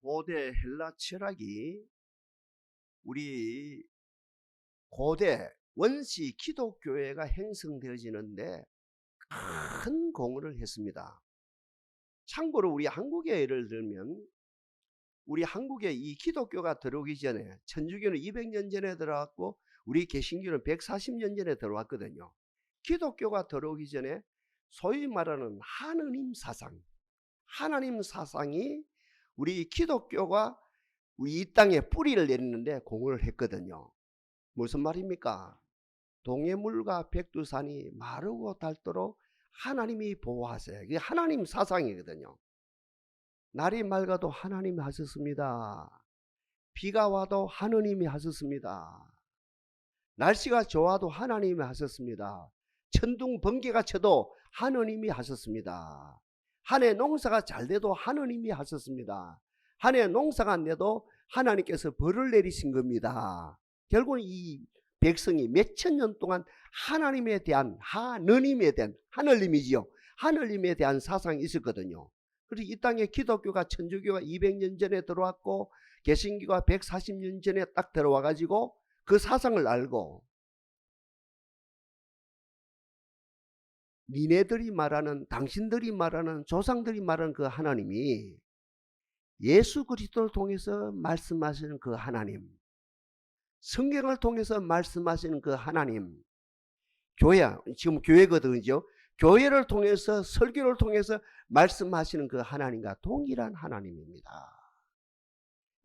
고대 헬라 철학이 우리 고대 원시 기독교회가 형성되어지는데 큰 공헌을 했습니다. 참고로 우리 한국에 예를 들면 우리 한국에 이 기독교가 들어오기 전에 천주교는 200년 전에 들어왔고 우리 개신교는 140년 전에 들어왔거든요. 기독교가 들어오기 전에 소위 말하는 하나님 사상이 우리 기독교가 우리 이 땅에 뿌리를 내리는데 공헌을 했거든요. 무슨 말입니까? 동해물과 백두산이 마르고 닳도록 하나님이 보호하세요. 이게 하나님 사상이거든요. 날이 맑아도 하나님이 하셨습니다. 비가 와도 하느님이 하셨습니다. 날씨가 좋아도 하나님이 하셨습니다. 천둥 번개가 쳐도 하느님이 하셨습니다. 한 해 농사가 잘 돼도 하느님이 하셨습니다. 한 해 농사가 안 돼도 하나님께서 벌을 내리신 겁니다. 결국은 이 백성이 몇천 년 동안 하나님에 대한 하늘님이지요. 하늘님에 대한 사상이 있었거든요. 그리고 이 땅에 기독교가 천주교가 200년 전에 들어왔고 개신교가 140년 전에 딱 들어와 가지고 그 사상을 알고 니네들이 말하는 당신들이 말하는 조상들이 말하는 그 하나님이 예수 그리스도를 통해서 말씀하시는 그 하나님, 성경을 통해서 말씀하시는 그 하나님, 지금 교회거든요. 교회를 통해서 설교를 통해서 말씀하시는 그 하나님과 동일한 하나님입니다.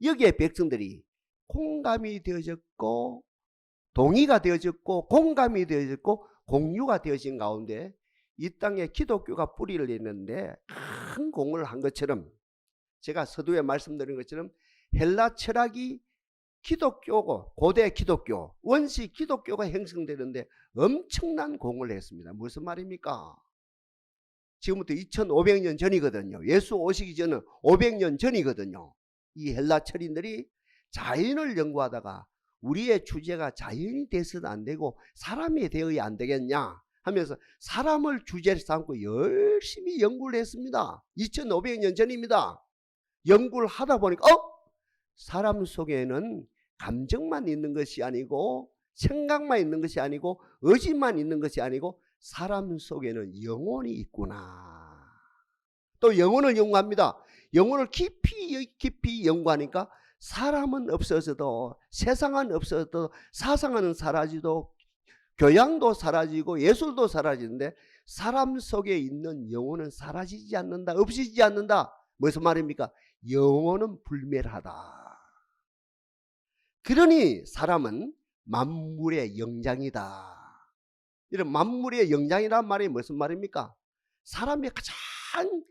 여기에 백성들이 공감이 되어졌고 동의가 되어졌고 공감이 되어졌고 공유가 되어진 가운데 이 땅에 기독교가 뿌리를 내는데 큰 공을 한 것처럼 제가 서두에 말씀드린 것처럼 헬라 철학이 기독교고 고대 기독교 원시 기독교가 형성되는데 엄청난 공을 했습니다. 무슨 말입니까? 지금부터 2500년 전이거든요. 예수 오시기 전은 500년 전이거든요. 이 헬라 철인들이 자연을 연구하다가 우리의 주제가 자연이 돼서는 안 되고 사람이 되어야 안 되겠냐 하면서 사람을 주제로 삼고 열심히 연구를 했습니다. 2500년 전입니다. 연구를 하다 보니까 사람 속에는 감정만 있는 것이 아니고 생각만 있는 것이 아니고 의지만 있는 것이 아니고 사람 속에는 영혼이 있구나. 또 영혼을 연구합니다. 영혼을 깊이 연구하니까 사람은 없어져도 세상은 없어져도 사상은 사라지도 교양도 사라지고 예술도 사라지는데 사람 속에 있는 영혼은 사라지지 않는다. 없어지지 않는다. 무슨 말입니까? 영혼은 불멸하다. 그러니 사람은 만물의 영장이다. 이런 만물의 영장이란 말이 무슨 말입니까? 사람이 가장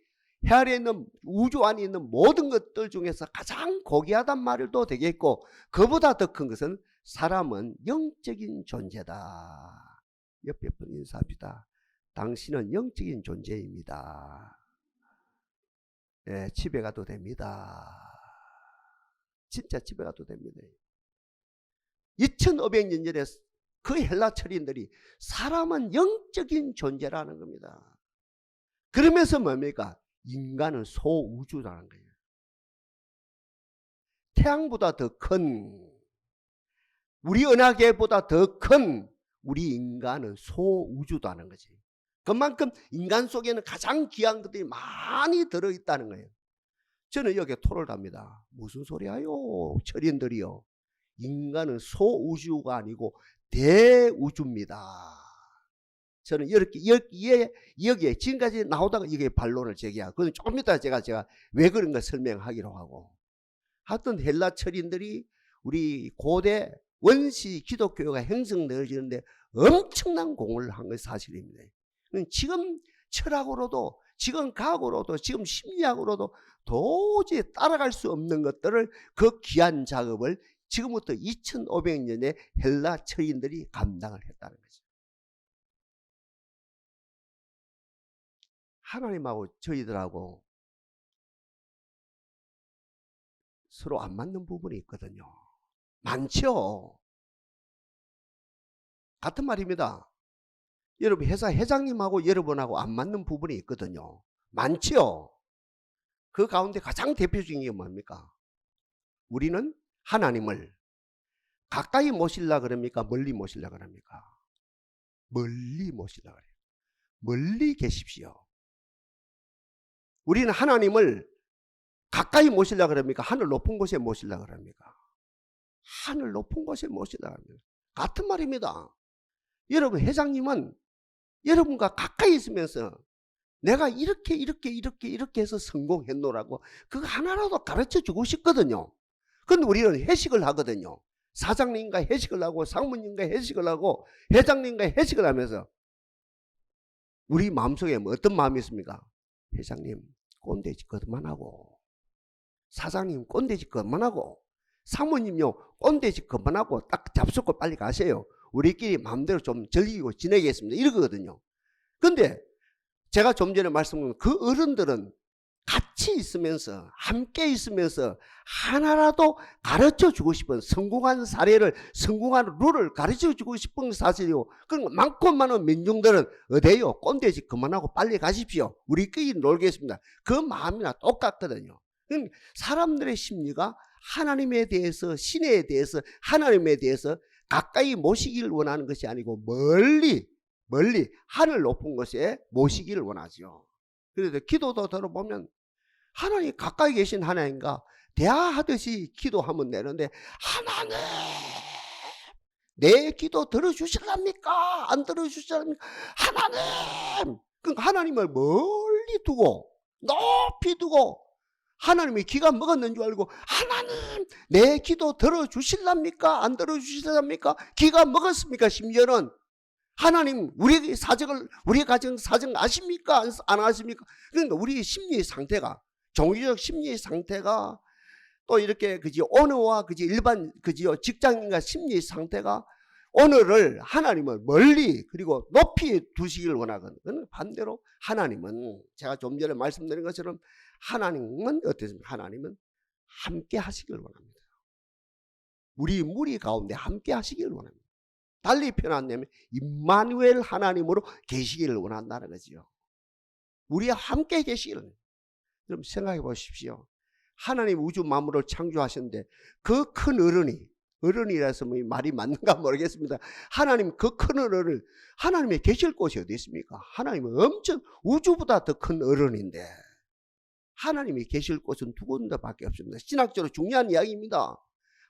해 아래에 있는 우주 안에 있는 모든 것들 중에서 가장 고귀하단 말도 되겠고 그보다 더 큰 것은 사람은 영적인 존재다. 옆에 분 인사합니다. 당신은 영적인 존재입니다. 네, 집에 가도 됩니다. 진짜 집에 가도 됩니다. 2500년 전에 그 헬라 철인들이 사람은 영적인 존재라는 겁니다. 그러면서 뭡니까? 인간은 소우주라는 거예요. 태양보다 더 큰 우리 은하계보다 더 큰 우리 인간은 소우주다는 거지. 그만큼 인간 속에는 가장 귀한 것들이 많이 들어있다는 거예요. 저는 여기에 토를 합니다. 무슨 소리야요? 철인들이요. 인간은 소우주가 아니고 대우주입니다. 저는 여기에 지금까지 나오다가 이게 반론을 제기하고 그건 조금 이따 제가 왜 그런가 설명하기로 하고 하여튼 헬라 철인들이 우리 고대 원시 기독교가 형성되어지는데 엄청난 공을 한 것이 사실입니다. 지금 철학으로도 지금 과학으로도 지금 심리학으로도 도저히 따라갈 수 없는 것들을 그 귀한 작업을 지금부터 2500년의 헬라 철인들이 감당을 했다는 거죠. 하나님하고 저희들하고 서로 안 맞는 부분이 있거든요. 많죠. 같은 말입니다. 여러분 회사 회장님하고 여러분하고 안 맞는 부분이 있거든요. 많죠. 그 가운데 가장 대표적인 게 뭡니까? 우리는 하나님을 가까이 모시려 그럽니까? 멀리 모시려 그럽니까? 멀리 모시려 그래요. 멀리 계십시오. 우리는 하나님을 가까이 모시려 그럽니까? 하늘 높은 곳에 모시려 그럽니까? 하늘 높은 곳에 모시려 합니다. 같은 말입니다. 여러분, 회장님은 여러분과 가까이 있으면서 내가 이렇게 해서 성공했노라고 그거 하나라도 가르쳐 주고 싶거든요. 그런데 우리는 회식을 하거든요. 사장님과 회식을 하고 상무님과 회식을 하고 회장님과 회식을 하면서 우리 마음속에 어떤 마음이 있습니까? 회장님 꼰대짓 그만하고, 사장님 꼰대짓 그만하고, 사모님요 꼰대짓 그만하고 딱 잡수고 빨리 가세요. 우리끼리 마음대로 좀 즐기고 지내겠습니다. 이러거든요. 근데 제가 좀 전에 말씀드린 그 어른들은 같이 있으면서 함께 있으면서 하나라도 가르쳐 주고 싶은 성공한 사례를, 성공한 룰을 가르쳐 주고 싶은 사실이고, 그런 많고 많은 민중들은 어때요? 꼰대짓 그만하고 빨리 가십시오. 우리끼리 놀겠습니다. 그 마음이나 똑같거든요. 사람들의 심리가 하나님에 대해서, 신에 대해서, 하나님에 대해서 가까이 모시기를 원하는 것이 아니고 멀리 하늘 높은 곳에 모시기를 원하죠. 그래서 기도도 들어보면 하나님 가까이 계신 하나님과 대화하듯이 기도하면 되는데, 하나님 내 기도 들어주실랍니까? 안 들어주실랍니까? 하나님! 그러니까 하나님을 멀리 두고 높이 두고 하나님이 기가 먹었는 줄 알고, 하나님 내 기도 들어주실랍니까? 안 들어주실랍니까? 기가 먹었습니까? 심지어는 하나님 우리 사정을, 우리 가정 사정 아십니까? 안 아십니까? 그러니까 우리 심리 상태가, 종교적 심리 상태가 또 이렇게 그지 오늘와 그지 일반 그지요 직장인과 심리 상태가 오늘을 하나님을 멀리 그리고 높이 두시기를 원하거든요. 반대로 하나님은 제가 좀 전에 말씀드린 것처럼 하나님은 어떻습니까? 하나님은 함께 하시기를 원합니다. 우리 무리 가운데 함께 하시기를 원합니다. 달리 표현하면 임마누엘 하나님으로 계시기를 원한다는 거죠. 우리와 함께 계시기를. 여러분 생각해 보십시오. 하나님 우주 만물을 창조하셨는데 그 큰 어른이라서 뭐 말이 맞는가 모르겠습니다. 하나님 그 큰 어른을, 하나님의 계실 곳이 어디 있습니까? 하나님은 엄청 우주보다 더 큰 어른인데 하나님이 계실 곳은 두 군데밖에 없습니다. 신학적으로 중요한 이야기입니다.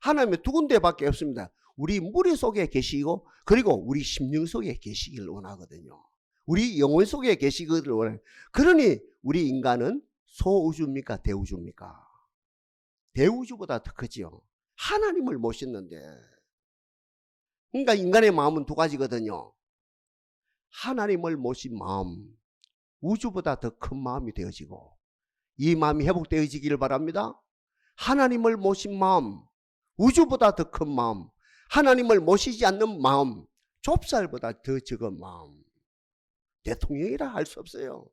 하나님은 두 군데밖에 없습니다. 우리 무리 속에 계시고 그리고 우리 심령 속에 계시기를 원하거든요. 우리 영혼 속에 계시기를 원해요. 그러니 우리 인간은 소우주입니까? 대우주입니까? 대우주보다 더 크지요. 하나님을 모셨는데. 그러니까 인간의 마음은 두 가지거든요. 하나님을 모신 마음, 우주보다 더 큰 마음이 되어지고, 이 마음이 회복되어지기를 바랍니다. 하나님을 모신 마음, 우주보다 더 큰 마음, 하나님을 모시지 않는 마음, 좁쌀보다 더 적은 마음. 대통령이라 할 수 없어요.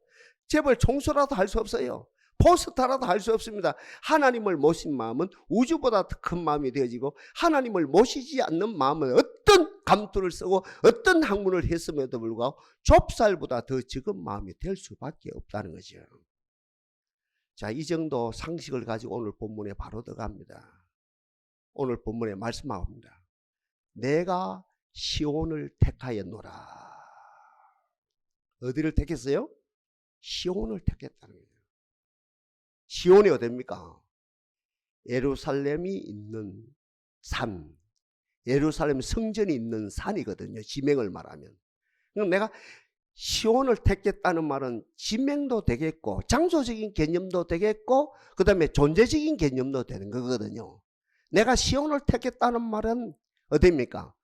재벌 총수라도 할 수 없어요. 포스타라도 할 수 없습니다. 하나님을 모신 마음은 우주보다 더 큰 마음이 되어지고, 하나님을 모시지 않는 마음은 어떤 감투를 쓰고 어떤 학문을 했음에도 불구하고 좁쌀보다 더 적은 마음이 될 수밖에 없다는 거죠. 자, 이 정도 상식을 가지고 오늘 본문에 바로 들어갑니다. 오늘 본문에 말씀합니다. 내가 시온을 택하였노라. 어디를 택했어요? 시온을 택했다는 거예요. 시온이 어디입니까? 예루살렘이 있는 산, 예루살렘 성전이 있는 산이거든요. 지명을 말하면. 그럼 내가 시온을 택했다는 말은 지명도 되겠고 장소적인 개념도 되겠고 그 다음에 존재적인 개념도 되는 거거든요. 내가 시온을 택했다는 말은 어디입니까?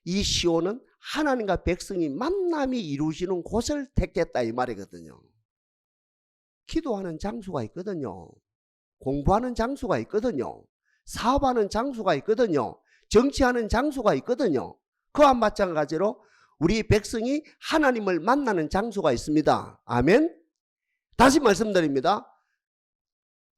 이 시온은 하나님과 백성이 만남이 이루어지는 곳을 택했다 이 말이거든요. 기도하는 장소가 있거든요. 공부하는 장소가 있거든요. 사업하는 장소가 있거든요. 정치하는 장소가 있거든요. 그와 마찬가지로 우리 백성이 하나님을 만나는 장소가 있습니다. 아멘. 다시 말씀드립니다.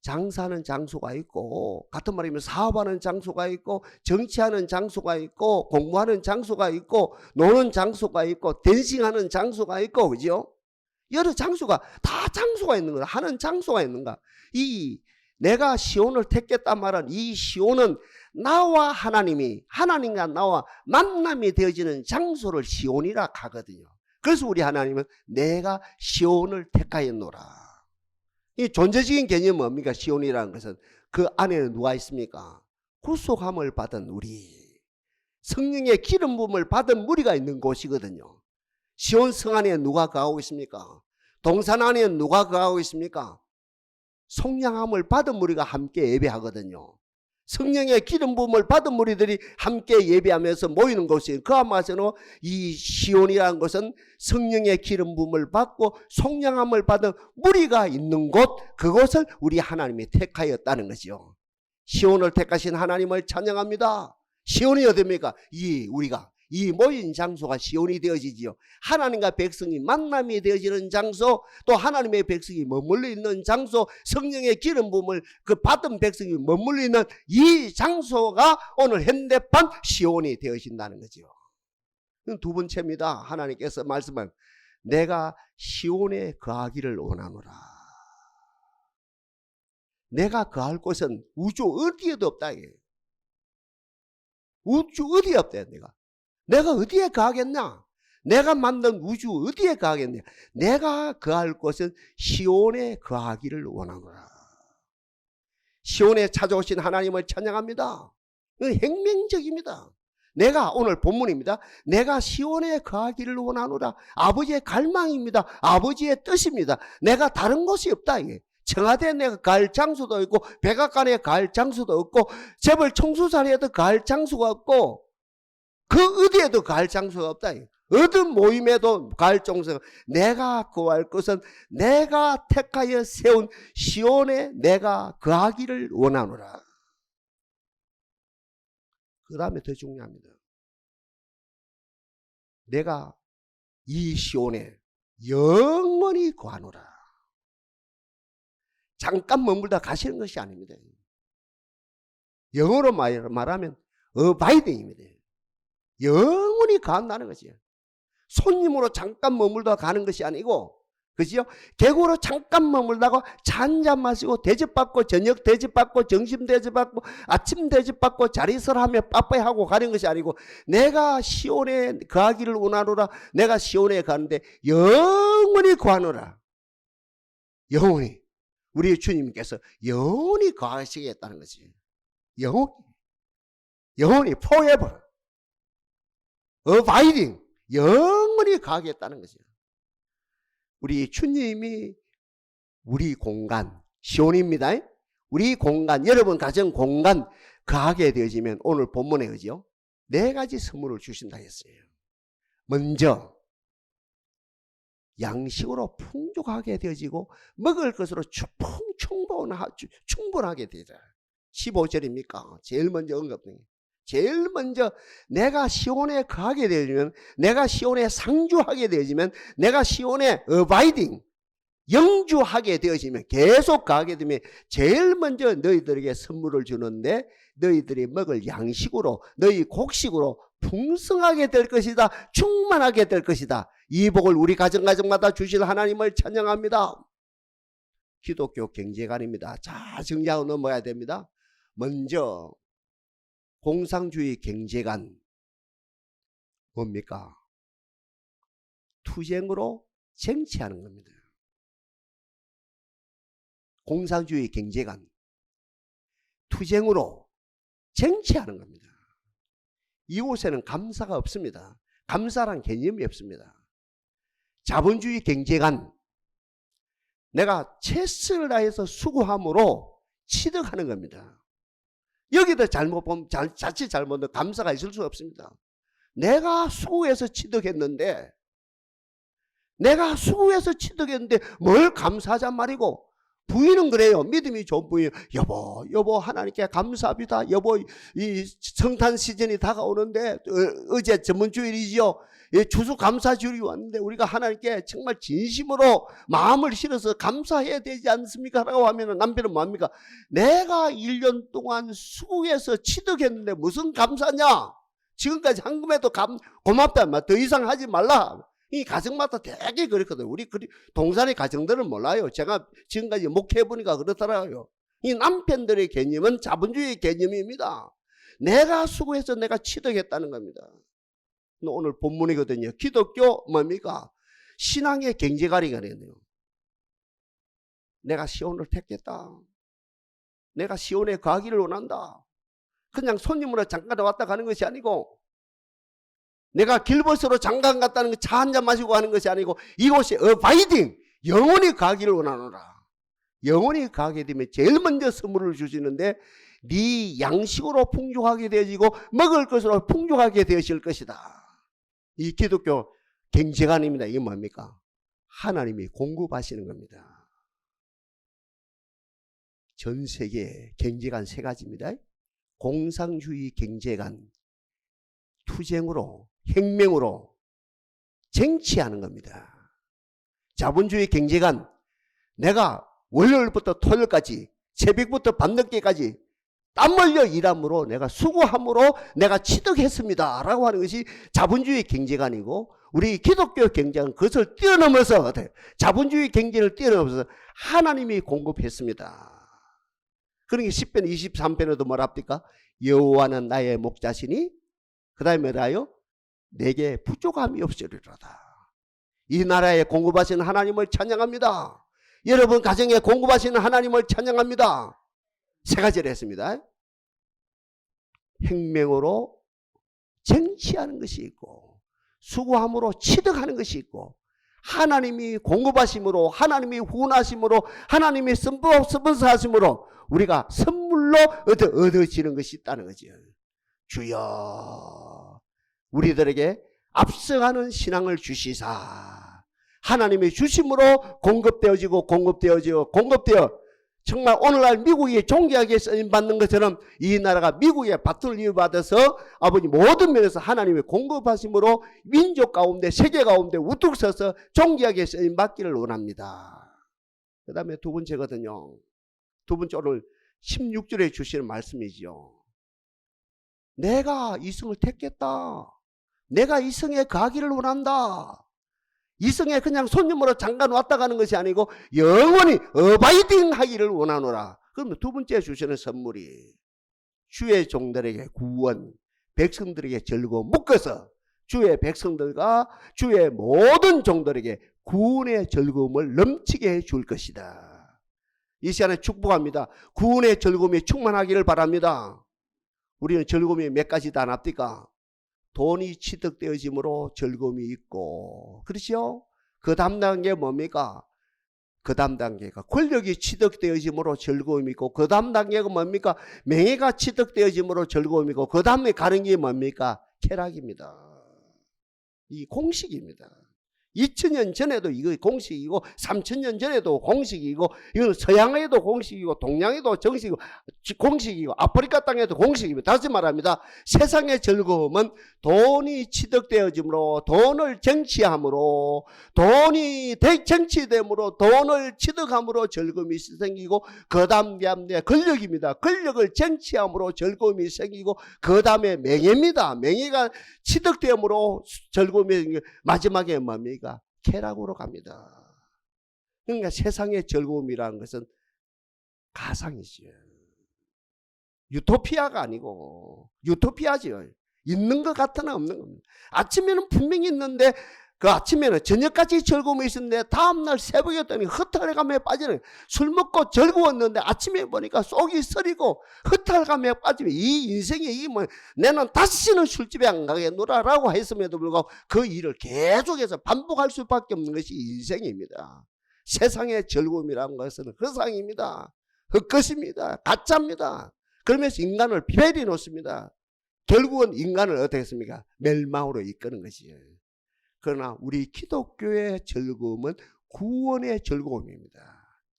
장사하는 장소가 있고, 같은 말이면 사업하는 장소가 있고, 정치하는 장소가 있고, 공부하는 장소가 있고, 노는 장소가 있고, 댄싱하는 장소가 있고, 그죠? 여러 장소가 다 장소가 있는 거다. 하는 장소가 있는가. 이 내가 시온을 택했단 말은 이 시온은 나와 하나님이 하나님과 나와 만남이 되어지는 장소를 시온이라 하거든요. 그래서 우리 하나님은 내가 시온을 택하였노라. 이 존재적인 개념은 뭡니까? 시온이라는 것은 그 안에는 누가 있습니까? 구속함을 받은 우리, 성령의 기름 부음을 받은 무리가 있는 곳이거든요. 시온 성 안에 누가 거하고 있습니까? 동산 안에 누가 거하고 있습니까? 속량함을 받은 무리가 함께 예배하거든요. 성령의 기름 부음을 받은 무리들이 함께 예배하면서 모이는 곳이, 그아마서는 이 시온이라는 것은 성령의 기름 부음을 받고 속량함을 받은 무리가 있는 곳, 그곳을 우리 하나님이 택하였다는 것이요. 시온을 택하신 하나님을 찬양합니다. 시온이 어딥니까? 우리가 이 모인 장소가 시온이 되어지지요. 하나님과 백성이 만남이 되어지는 장소, 또 하나님의 백성이 머물러 있는 장소, 성령의 기름 부음을 그 받은 백성이 머물러 있는 이 장소가 오늘 현대판 시온이 되어진다는 거죠. 두 번째입니다. 하나님께서 말씀한 내가 시온에 거하기를 원하노라. 내가 거할 곳은 우주 어디에도 없다. 우주 어디에 없다. 내가 어디에 거하겠냐? 내가 만든 우주 어디에 거하겠냐? 내가 거할 곳은 시온에 거하기를 원하노라. 시온에 찾아오신 하나님을 찬양합니다. 이건 행명적입니다. 내가 오늘 본문입니다. 내가 시온에 거하기를 원하노라. 아버지의 갈망입니다. 아버지의 뜻입니다. 내가 다른 곳이 없다. 이게. 청와대에 내가 갈 장소도 있고, 백악관에 갈 장소도 없고, 재벌 총수자리에도 갈 장소가 없고, 그 어디에도 갈 장소가 없다. 어떤 모임에도 갈 장소가, 내가 거할 것은 내가 택하여 세운 시온에 내가 거하기를 원하노라. 그 다음에 더 중요합니다. 내가 이 시온에 영원히 거하노라. 잠깐 머물다 가시는 것이 아닙니다. 영어로 말하면 어바이딩입니다. 영원히 간다는 것이에요. 손님으로 잠깐 머물다 가는 것이 아니고, 그죠? 객으로 잠깐 머물다가 잔잔 마시고 대접받고 저녁 대접받고 점심 대접받고 아침 대접받고 자리설하며 빠빠이 하고 가는 것이 아니고, 내가 시온에 거하기를 원하노라. 내가 시온에 가는데 영원히 거하노라. 영원히. 우리 주님께서 영원히 거하시겠다는 것이에요. 영원히 forever. abiding. 영원히 거하겠다는 것이에요. 우리 주님이 우리 공간, 시온입니다. 우리 공간, 여러분 가정 공간 거하게 되어지면 오늘 본문에 그죠? 4가지 선물을 주신다 했어요. 먼저 양식으로 풍족하게 되어지고 먹을 것으로 충분하게 되자. 15절입니까? 제일 먼저 언급된 게. 제일 먼저 내가 시온에 거하게 되어지면, 내가 시온에 상주하게 되어지면, 내가 시온에 abiding, 영주하게 되어지면, 계속 거하게 되면 제일 먼저 너희들에게 선물을 주는데, 너희들이 먹을 양식으로, 너희 곡식으로 풍성하게 될 것이다. 충만하게 될 것이다. 이 복을 우리 가정마다 주실 하나님을 찬양합니다. 기독교 경제관입니다. 자, 정리하고 넘어야 됩니다. 먼저 공상주의 경제관 뭡니까? 투쟁으로 쟁취하는 겁니다. 공상주의 경제관 투쟁으로 쟁취하는 겁니다. 이곳에는 감사가 없습니다. 감사란 개념이 없습니다. 자본주의 경제관, 내가 최선을 다해서 수고함으로 취득하는 겁니다. 여기도 잘못 보면, 자칫 잘못하면 감사가 있을 수 없습니다. 내가 수고해서 취득했는데 뭘 감사하잔 말이고, 부인은 그래요. 믿음이 좋은 부인, 여보 하나님께 감사합니다. 여보, 이 성탄 시즌이 다가오는데 어제 전문주일이지요. 추수감사주일이 왔는데 우리가 하나님께 정말 진심으로 마음을 실어서 감사해야 되지 않습니까? 라고 하면 남편은 뭐합니까? 내가 1년 동안 수고해서 취득했는데 무슨 감사냐? 지금까지 한 금에도 고맙다. 더 이상 하지 말라. 이 가정마다 되게 그렇거든요. 우리 동산의 가정들은 몰라요. 제가 지금까지 목회해보니까 그렇더라고요. 이 남편들의 개념은 자본주의 개념입니다. 내가 수고해서 내가 취득했다는 겁니다. 오늘 본문이거든요. 기독교 뭡니까? 신앙의 경제가리가 되네요. 내가 시온을 택했다. 내가 시온에 가기를 원한다. 그냥 손님으로 잠깐 왔다 가는 것이 아니고, 내가 길버스로 장관 갔다는 거 차 한잔 마시고 가는 것이 아니고, 이곳에 어바이딩, 영원히 가기를 원하노라. 영원히 가게 되면 제일 먼저 선물을 주시는데, 네 양식으로 풍족하게 되어지고 먹을 것으로 풍족하게 되어질 것이다. 이 기독교 경제관입니다. 이게 뭡니까? 하나님이 공급하시는 겁니다. 전 세계 경제관 세 가지입니다. 공상주의 경제관, 투쟁으로, 혁명으로 쟁취하는 겁니다. 자본주의 경제관, 내가 월요일부터 토요일까지 새벽부터 밤늦게까지 땀 흘려 일함으로 내가 수고함으로 내가 취득했습니다 라고 하는 것이 자본주의 경제관이고, 우리 기독교 경제는 그것을 뛰어넘어서, 자본주의 경제를 뛰어넘어서 하나님이 공급했습니다. 그러니까 10편 23편에도 뭐라 합니까? 여호와는 나의 목자시니 그 다음에 뭐라요? 내게 부족함이 없으리로다. 이 나라에 공급하시는 하나님을 찬양합니다. 여러분 가정에 공급하시는 하나님을 찬양합니다. 세 가지를 했습니다. 혁명으로 쟁취하는 것이 있고, 수고함으로 취득하는 것이 있고, 하나님이 공급하심으로, 하나님이 후원하심으로, 하나님이 스폰서하심으로 우리가 선물로 얻어지는 것이 있다는 거죠. 주여 우리들에게 앞서가는 신앙을 주시사, 하나님의 주심으로 공급되어지고 공급되어 정말 오늘날 미국이 존귀하게 쓰임받는 것처럼 이 나라가 미국의 밭을 이어받아서 아버지 모든 면에서 하나님의 공급하심으로 민족 가운데 세계 가운데 우뚝 서서 존귀하게 쓰임받기를 원합니다. 그 다음에 두 번째거든요. 두 번째 오늘 16절에 주시는 말씀이죠. 내가 이성을 택했다. 내가 이성에 가기를 원한다. 이성에 그냥 손님으로 잠깐 왔다 가는 것이 아니고 영원히 어바이딩 하기를 원하노라. 그러면 두 번째 주시는 선물이 주의 종들에게 구원, 백성들에게 즐거움 묶어서 주의 백성들과 주의 모든 종들에게 구원의 즐거움을 넘치게 해줄 것이다. 이 시간에 축복합니다. 구원의 즐거움이 충만하기를 바랍니다. 우리는 즐거움이 몇 가지다 납니까? 돈이 취득되어짐으로 즐거움이 있고, 그렇죠? 그 다음 단계 뭡니까? 그 다음 단계가 권력이 취득되어짐으로 즐거움이 있고, 그 다음 단계가 뭡니까? 명예가 취득되어짐으로 즐거움이 있고, 그 다음에 가는 게 뭡니까? 쾌락입니다. 이 공식입니다. 2000년 전에도 이거 공식이고 3000년 전에도 공식이고, 이건 서양에도 공식이고 동양에도 정식이고 공식이고 아프리카 땅에도 공식입니다. 다시 말합니다. 세상의 즐거움은 돈이 취득되어짐으로, 돈을 쟁취함으로, 돈이 쟁취됨으로, 돈을 취득함으로 즐거움이 생기고, 그 다음에 권력입니다. 권력을 쟁취함으로 즐거움이 생기고, 그 다음에 명예입니다. 명예가 취득됨으로 즐거움이 생기고, 마지막에 뭡니까? 쾌락으로 갑니다. 그러니까 세상의 즐거움이라는 것은 가상이죠. 유토피아가 아니고, 유토피아죠. 있는 것 같으나 없는 겁니다. 아침에는 분명히 있는데, 그 아침에는 저녁까지 즐거움이 있었는데 다음날 새벽에 떠니 허탈감에 빠지는, 술 먹고 즐거웠는데 아침에 보니까 속이 쓰리고 허탈감에 빠지면 이 인생이 이게 뭐, 내는 다시는 술집에 안 가겠노라라고 했음에도 불구하고 그 일을 계속해서 반복할 수밖에 없는 것이 인생입니다. 세상의 즐거움이라는 것은 허상입니다. 헛것입니다. 가짜입니다. 그러면서 인간을 비벨해 놓습니다. 결국은 인간을 어떻게 했습니까? 멸망으로 이끄는 것이에요. 그러나 우리 기독교의 즐거움은 구원의 즐거움입니다.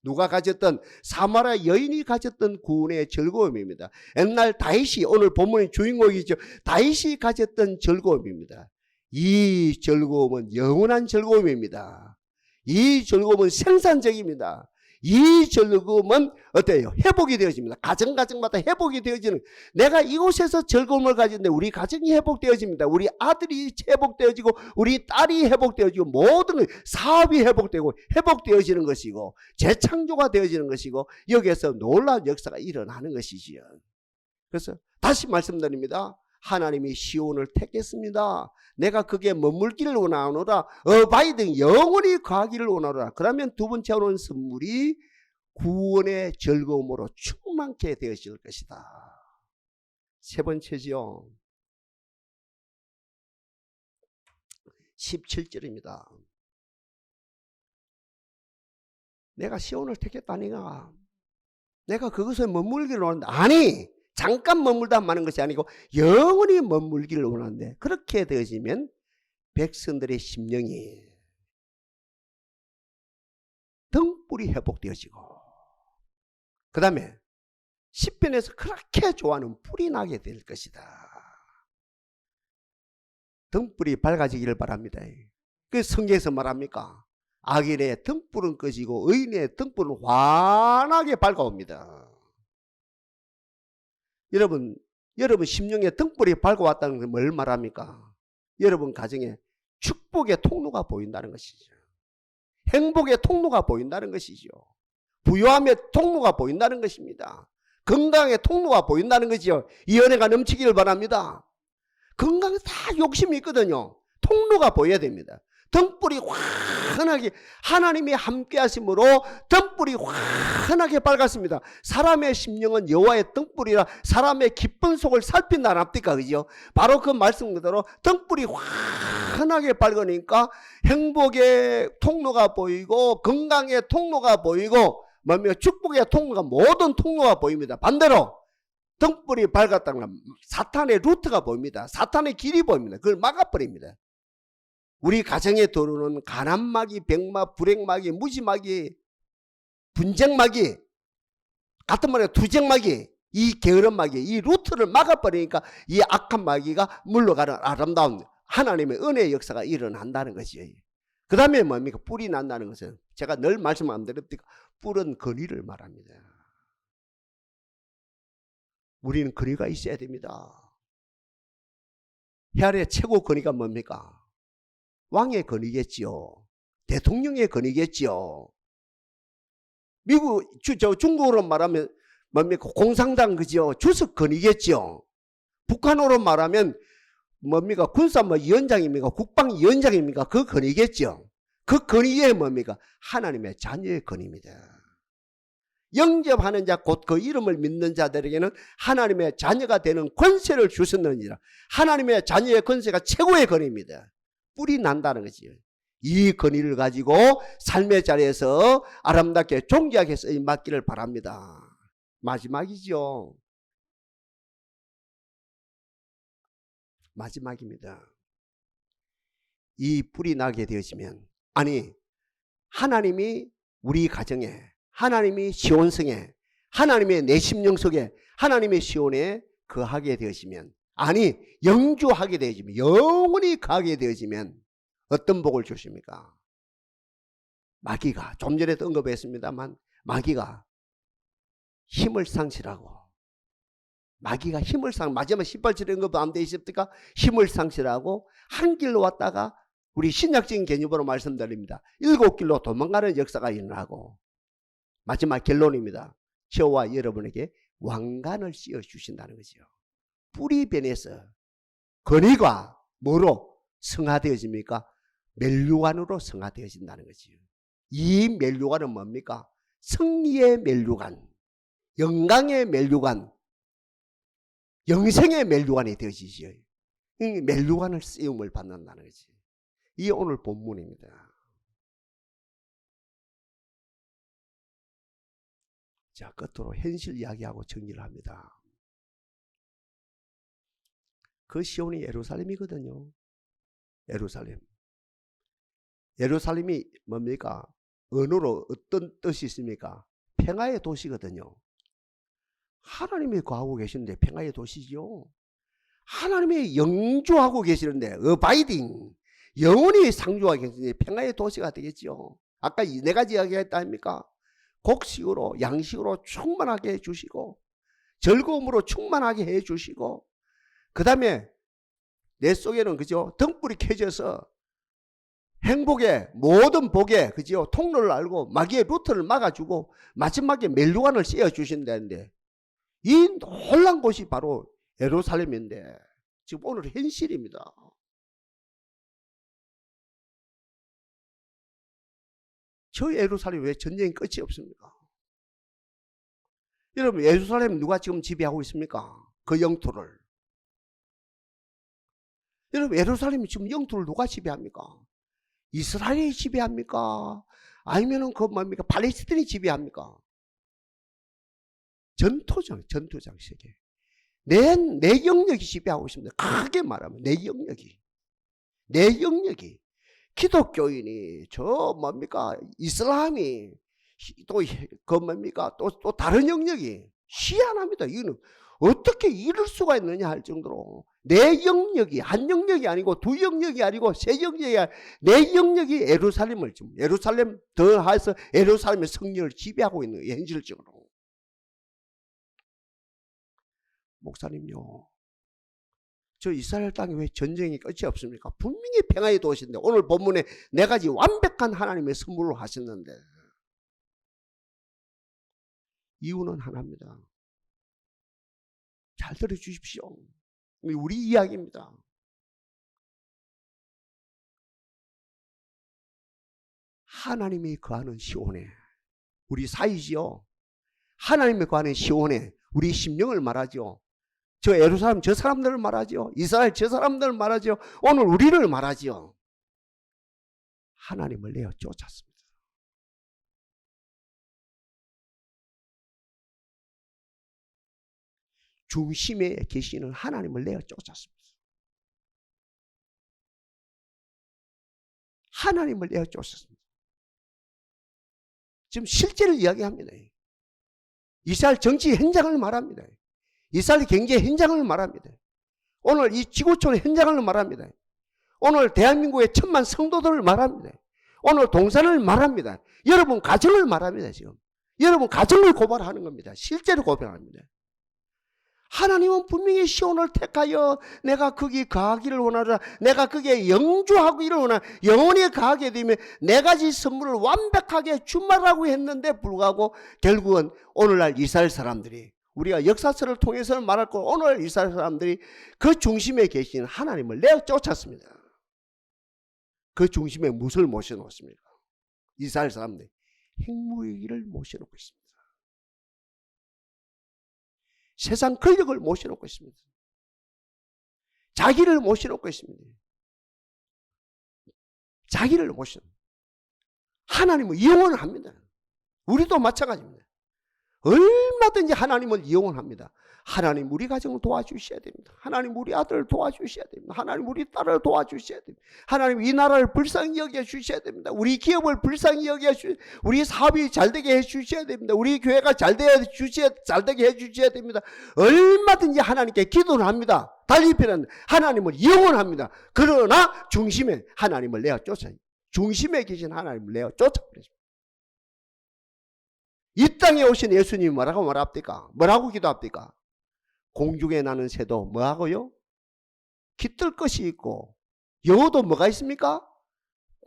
누가 가졌던, 사마리아 여인이 가졌던 구원의 즐거움입니다. 옛날 다윗이, 오늘 본문의 주인공이죠. 다윗이 가졌던 즐거움입니다. 이 즐거움은 영원한 즐거움입니다. 이 즐거움은 생산적입니다. 이 즐거움은 어때요? 회복이 되어집니다. 가정마다 회복이 되어지는, 내가 이곳에서 즐거움을 가지는데 우리 가정이 회복되어집니다. 우리 아들이 회복되어지고 우리 딸이 회복되어지고 모든 사업이 회복되어지는 것이고 재창조가 되어지는 것이고 여기에서 놀라운 역사가 일어나는 것이지요. 그래서 다시 말씀드립니다. 하나님이 시온을 택했습니다. 내가 그게 머물기를 원하노라. 어바이든 영원히 거하기를 원하노라. 그러면 두 번째 오는 선물이 구원의 즐거움으로 충만케 되어질 것이다. 세 번째지요. 17절입니다. 내가 시온을 택했다니가. 내가 그것에 머물기를 원한다. 아니, 잠깐 머물다 마는 것이 아니고 영원히 머물기를 원하는데, 그렇게 되어지면 백성들의 심령이 등불이 회복되어지고, 그 다음에 시편에서 그렇게 좋아하는 뿔이 나게 될 것이다. 등불이 밝아지기를 바랍니다. 그 성경에서 말합니까? 악인의 등불은 꺼지고 의인의 등불은 환하게 밝아옵니다. 여러분 심령에 등불이 밝아왔다는 게 뭘 말합니까? 여러분 가정에 축복의 통로가 보인다는 것이죠. 행복의 통로가 보인다는 것이죠. 부요함의 통로가 보인다는 것입니다. 건강의 통로가 보인다는 것이죠. 이 은혜가 넘치기를 바랍니다. 건강에 다 욕심이 있거든요. 통로가 보여야 됩니다. 등불이 환하게, 하나님이 함께 하심으로 등불이 환하게 밝았습니다. 사람의 심령은 여호와의 등불이라 사람의 깊은 속을 살핀다 합니까? 그죠? 바로 그 말씀 그대로 등불이 환하게 밝으니까 행복의 통로가 보이고 건강의 통로가 보이고 뭡니까? 축복의 통로가, 모든 통로가 보입니다. 반대로 등불이 밝았다는 건 사탄의 루트가 보입니다. 사탄의 길이 보입니다. 그걸 막아버립니다. 우리 가정에 들어오는 가난마귀, 병마, 불행마귀, 무지마귀, 분쟁마귀, 같은 말에 투쟁마귀, 이 게으른 마귀, 이 루트를 막아버리니까 이 악한 마귀가 물러가는 아름다운 하나님의 은혜의 역사가 일어난다는 것이에요. 그 다음에 뭡니까? 뿔이 난다는 것은, 제가 늘 말씀 안 드립니까? 뿔은 근위를 말합니다. 우리는 근위가 있어야 됩니다. 해 아래 최고 근위가 뭡니까? 왕의 권위겠지요. 대통령의 권위겠지요. 중국으로 말하면 뭡니까? 공산당 그지요. 주석 권위겠지요. 북한으로 말하면 뭡니까? 군사위원장입니까? 국방위원장입니까? 그 권위겠지요. 그 권위에 뭡니까? 하나님의 자녀의 권위입니다. 영접하는 자 곧 그 이름을 믿는 자들에게는 하나님의 자녀가 되는 권세를 주셨느니라. 하나님의 자녀의 권세가 최고의 권위입니다. 뿔이 난다는 거지요. 이 권위를 가지고 삶의 자리에서 아름답게 존귀하게 쓰임 받기를 바랍니다. 마지막이죠. 마지막입니다. 이 뿔이 나게 되어지면, 아니, 하나님이 우리 가정에, 하나님이 시온성에, 하나님의 내 심령 속에, 하나님의 시온에 거하게 되어지면, 아니 영주하게 되어지면, 영원히 가게 되어지면 어떤 복을 주십니까? 마귀가, 좀 전에도 언급했습니다만, 마귀가 힘을 상실하고, 마귀가 힘을 마지막 18절에 언급 안 되어 있습니까? 힘을 상실하고 한 길로 왔다가, 우리 신약적인 개념으로 말씀드립니다. 7길로 도망가는 역사가 일어나고, 마지막 결론입니다. 저와 여러분에게 왕관을 씌워 주신다는 거죠. 뿔이 변해서 권위가 뭐로 성화되어집니까? 멜류관으로 성화되어진다는 거지요. 이 멜류관은 뭡니까? 승리의 멜류관, 영광의 멜류관, 영생의 멜류관이 되어지죠. 이 멜류관을 쓰임을 받는다는 거지. 이 오늘 본문입니다. 자, 끝으로 현실 이야기하고 정리를 합니다. 그 시온이 예루살렘이거든요. 예루살렘이 뭡니까? 언어로 어떤 뜻이 있습니까? 평화의 도시거든요. 하나님이 거하고 계시는데 평화의 도시죠. 하나님이 영주하고 계시는데, 어바이딩, 영원히 상주하고 계시는데 평화의 도시가 되겠죠. 아까 이 네 가지 이야기했다 아닙니까? 곡식으로 양식으로 충만하게 해주시고 즐거움으로 충만하게 해주시고 그 다음에 내 속에는 그죠 등불이 켜져서 행복의 모든 복의 그죠 통로를 알고 마귀의 루트를 막아주고 마지막에 멜류관을 씌워주신다는데 이 놀란 곳이 바로 예루살렘인데 지금 오늘 현실입니다. 저 예루살렘 왜 전쟁이 끝이 없습니까? 여러분 예루살렘 누가 지금 지배하고 있습니까? 그 영토를. 여러분 예루살렘 지금 영토를 누가 지배합니까? 이스라엘이 지배합니까? 아니면은 그 뭡니까? 팔레스틴이 지배합니까? 전투장 세계. 내 영역이 지배하고 있습니다. 크게 말하면 내 영역이 기독교인이 저 뭡니까? 이슬람이 또 그 뭡니까? 또 다른 영역이 희한합니다. 이거는 어떻게 이럴 수가 있느냐 할 정도로 내 영역이 한 영역이 아니고 두 영역이 아니고 세 영역이 아니고 내 영역이 예루살렘 더해서 예루살렘의 성령을 지배하고 있는 현실적으로. 목사님요, 저 이스라엘 땅에 왜 전쟁이 끝이 없습니까? 분명히 평화의 도시인데 오늘 본문에 네 가지 완벽한 하나님의 선물을 하셨는데 이유는 하나입니다. 잘 들어주십시오. 우리 이야기입니다. 하나님이 거하는 시온에 우리 사이지요. 하나님이 거하는 시온에 우리 심령을 말하죠. 저 예루살렘 저 사람들을 말하죠. 이스라엘 저 사람들을 말하죠. 오늘 우리를 말하죠. 하나님을 내어 쫓았습니다. 중심에 계시는 하나님을 내어 쫓았습니다. 하나님을 내어 쫓았습니다. 지금 실제를 이야기합니다. 이스라엘 정치 현장을 말합니다. 이스라엘 경제 현장을 말합니다. 오늘 이 지구촌 현장을 말합니다. 오늘 대한민국의 1000만 성도들을 말합니다. 오늘 동산을 말합니다. 여러분 가정을 말합니다. 지금 여러분 가정을 고발하는 겁니다. 실제로 고발합니다. 하나님은 분명히 시온을 택하여 내가 거기 거하기를 원하라. 내가 거기에 영주하기를 원하라. 영원히 거하게 되면 네 가지 선물을 완벽하게 주말라고 했는데 불구하고 결국은 오늘날 이스라엘 사람들이 우리가 역사서를 통해서는 말할 거 오늘 이스라엘 사람들이 그 중심에 계신 하나님을 내어 쫓았습니다. 그 중심에 무엇을 모셔놓습니까? 이스라엘 사람들이 핵무기를 모셔놓고 있습니다. 세상 권력을 모셔놓고 있습니다. 자기를 모셔놓고 있습니다. 자기를 모셔놓고 하나님은 이용을 합니다. 우리도 마찬가지입니다. 얼마든지 하나님을 이용을 합니다. 하나님 우리 가정을 도와주셔야 됩니다. 하나님 우리 아들을 도와주셔야 됩니다. 하나님 우리 딸을 도와주셔야 됩니다. 하나님 이 나라를 불쌍히 여겨주셔야 됩니다. 우리 기업을 불쌍히 여겨주셔야 됩니다. 우리 사업이 잘되게 해주셔야 됩니다. 우리 교회가 잘되게 해주셔야 됩니다. 얼마든지 하나님께 기도를 합니다. 달리편은 하나님을 이용을 합니다. 그러나 중심에 하나님을 내어 쫓아요. 중심에 계신 하나님을 내어 쫓아버렸습니다. 이 땅에 오신 예수님이 뭐라고 말합니까? 뭐라고 기도합니까? 공중에 나는 새도 뭐하고요? 깃들 것이 있고 여우도 뭐가 있습니까?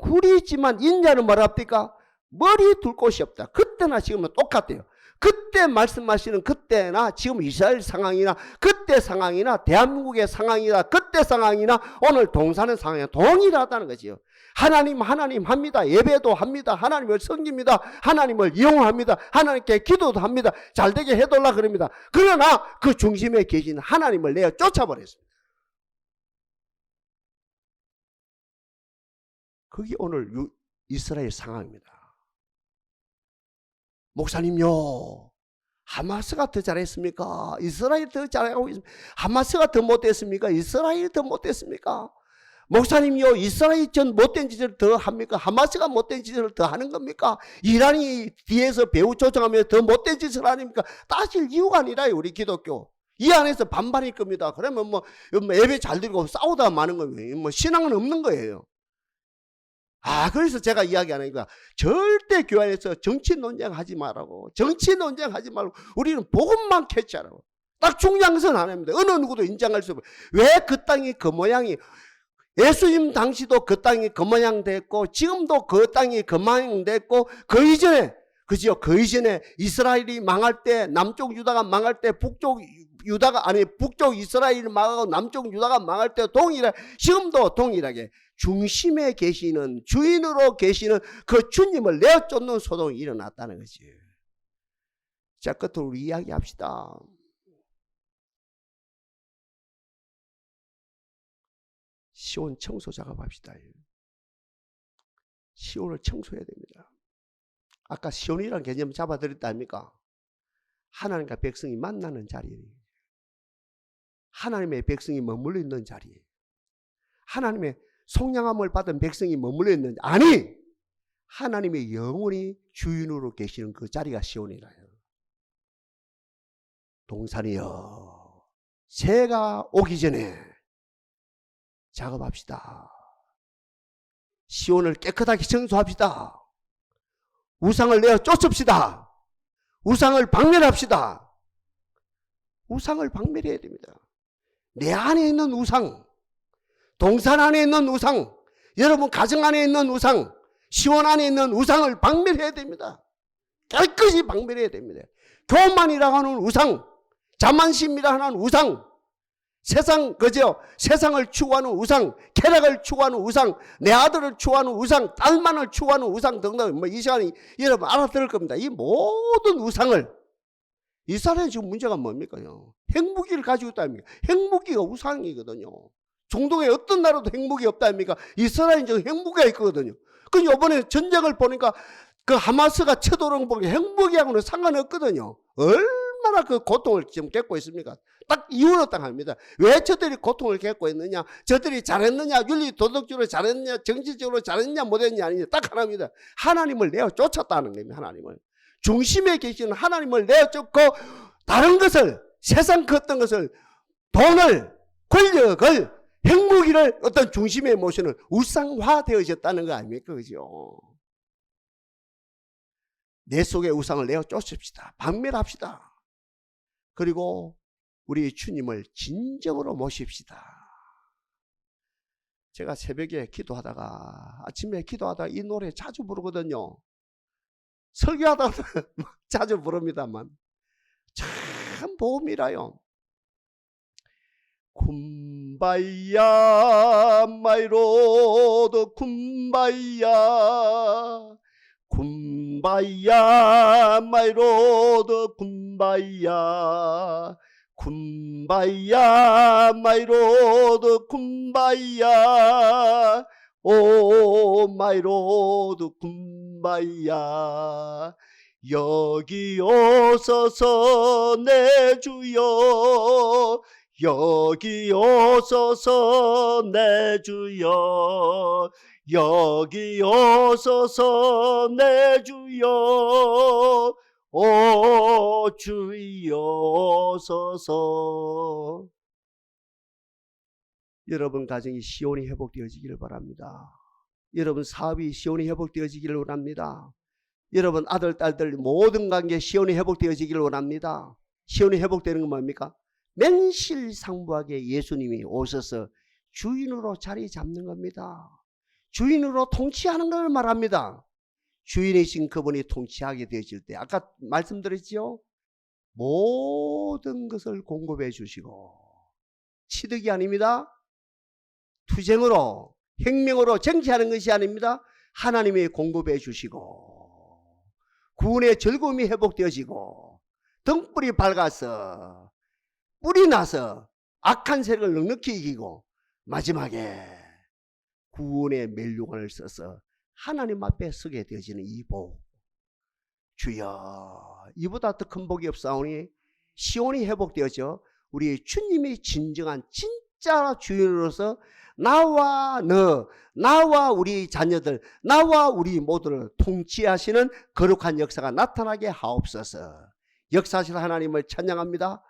굴이 있지만 인자는 뭐랍니까? 머리 둘 곳이 없다. 그때나 지금은 똑같아요. 그때 말씀하시는 그때나 지금 이스라엘 상황이나 그때 상황이나 대한민국의 상황이나 그때 상황이나 오늘 동산의 상황이 동일하다는 거지요. 하나님 합니다. 예배도 합니다. 하나님을 섬깁니다. 하나님을 이용합니다. 하나님께 기도도 합니다. 잘되게 해달라 그럽니다. 그러나 그 중심에 계신 하나님을 내어 쫓아버렸습니다. 그게 오늘 이스라엘 상황입니다. 목사님요, 하마스가 더 잘했습니까? 이스라엘이 더 잘하고 있습니까? 하마스가 더 못했습니까? 이스라엘이 더 못했습니까? 목사님요, 이스라엘이 전 못된 짓을 더 합니까? 하마스가 못된 짓을 더 하는 겁니까? 이란이 뒤에서 배후 조종하며 더 못된 짓을 하니까 따질 이유가 아니라요. 우리 기독교 이 안에서 반발일 겁니다. 그러면 뭐 예배 잘 드리고 싸우다 마는 거예요. 뭐 신앙은 없는 거예요. 그래서 제가 이야기하는 거야. 절대 교회 안에서 정치 논쟁하지 말라고. 정치 논쟁하지 말고 우리는 복음만 캐치하라고. 딱 중요한 것은 하나입니다. 어느 누구도 인정할 수 없어요. 왜 그 땅이 그 모양이, 예수님 당시도 그 땅이 그 모양 됐고 지금도 그 땅이 그 모양 됐고 그 이전에, 그죠? 그 이전에 이스라엘이 망할 때, 남쪽 유다가 망할 때, 북쪽 이스라엘이 망하고 남쪽 유다가 망할 때 동일하게, 지금도 동일하게 중심에 계시는, 주인으로 계시는 그 주님을 내어쫓는 소동이 일어났다는 거지. 자, 끝으로 우리 이야기합시다. 시온 청소 작업합시다. 시온을 청소해야 됩니다. 아까 시온이라는 개념 잡아드렸다 아닙니까? 하나님과 백성이 만나는 자리예요. 하나님의 백성이 머물러 있는 자리예요. 하나님의 속량함을 받은 백성이 머물러 있는, 아니, 하나님의 영원히 주인으로 계시는 그 자리가 시온이라요. 동산이여, 새가 오기 전에 작업합시다. 시온을 깨끗하게 청소합시다. 우상을 내어 쫓읍시다. 우상을 박멸합시다. 우상을 박멸해야 됩니다. 내 안에 있는 우상, 동산 안에 있는 우상, 여러분 가정 안에 있는 우상, 시온 안에 있는 우상을 박멸해야 됩니다. 깨끗이 박멸해야 됩니다. 교만이라고 하는 우상, 자만심이라고 하는 우상, 세상, 그죠? 세상을 추구하는 우상, 쾌락을 추구하는 우상, 내 아들을 추구하는 우상, 딸만을 추구하는 우상 등등, 이 시간에 여러분 알아들을 겁니다. 이 모든 우상을, 이스라엘은 지금 문제가 뭡니까요? 핵무기를 가지고 있다 아닙니까? 핵무기가 우상이거든요. 중동에 어떤 나라도 핵무기 없다 아닙니까? 이스라엘은 지금 핵무기가 있거든요. 그 이번에 전쟁을 보니까 그 하마스가 쳐들어온 거 핵무기하고는 상관없거든요. 얼마나 그 고통을 지금 겪고 있습니까? 딱 이유로 딱 합니다. 왜 저들이 고통을 겪고 있느냐? 저들이 잘했느냐? 윤리 도덕적으로 잘했느냐? 정치적으로 잘했느냐? 못했느냐? 아니냐? 딱 하나입니다. 하나님을 내어 쫓았다는 겁니다. 하나님을. 중심에 계시는 하나님을 내어 쫓고 다른 것을, 세상 그 어떤 것을, 돈을, 권력을, 핵무기를 어떤 중심에 모시는 우상화 되어졌다는 거 아닙니까? 그죠? 내 속의 우상을 내어 쫓읍시다. 박멸합시다. 그리고 우리 주님을 진정으로 모십시다. 제가 새벽에 기도하다가, 아침에 기도하다가 이 노래 자주 부르거든요. 설교하다가 자주 부릅니다만 참 보험이라요. 쿰바이야 마이로드 쿰바이야 쿰바이야 마이로드 쿰바이야 쿰바이야 마이로드 쿰바이야 오 마이로드 쿰바이야 여기 오소서 내 주여 여기 오소서 내 주여 여기 오소서 내 주여 오 주여 오소서. 여러분 가정이 시온이 회복되어지기를 바랍니다. 여러분 사업이 시온이 회복되어지기를 원합니다. 여러분 아들 딸들 모든 관계 시온이 회복되어지기를 원합니다. 시온이 회복되는 건 뭡니까? 맹실상부하게 예수님이 오셔서 주인으로 자리 잡는 겁니다. 주인으로 통치하는 걸 말합니다. 주인이신 그분이 통치하게 되실 때 아까 말씀드렸죠? 모든 것을 공급해 주시고 취득이 아닙니다. 투쟁으로 혁명으로 정치하는 것이 아닙니다. 하나님이 공급해 주시고 구원의 즐거움이 회복되어지고 등불이 밝아서 뿔이 나서 악한 세력을 넉넉히 이기고 마지막에 구원의 멸류관을 써서 하나님 앞에 서게 되어지는 이 복. 주여 이보다 더 큰 복이 없사오니 시온이 회복되어져 우리 주님이 진정한 진짜 주인으로서 나와 너, 나와 우리 자녀들, 나와 우리 모두를 통치하시는 거룩한 역사가 나타나게 하옵소서. 역사하실 하나님을 찬양합니다.